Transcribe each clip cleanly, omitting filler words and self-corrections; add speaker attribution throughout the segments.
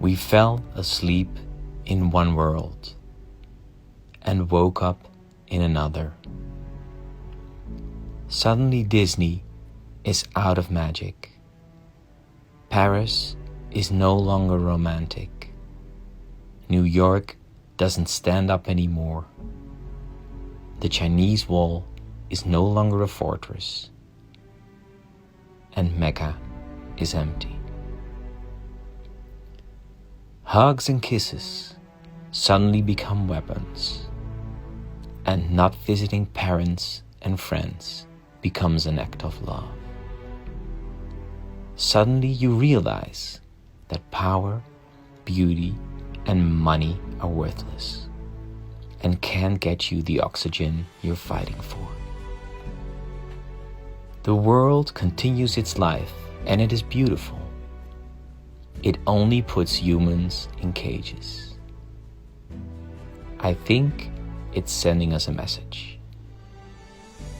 Speaker 1: We fell asleep in one world and woke up in another. Suddenly Disney is out of magic. Paris is no longer romantic. New York doesn't stand up anymore. The Chinese wall is no longer a fortress. And Mecca is empty. Hugs and kisses suddenly become weapons, and not visiting parents and friends becomes an act of love. Suddenly you realize that power, beauty, and money are worthless and can't get you the oxygen you're fighting for. The world continues its life, and it is beautiful. It only puts humans in cages. I think it's sending us a message.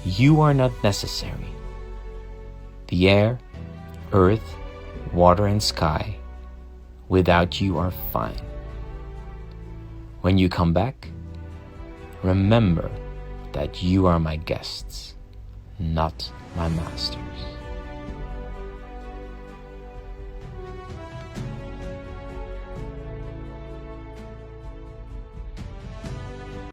Speaker 1: You are not necessary. The air, earth, water, and sky, without you are fine. When you come back, remember that you are my guests, not my master.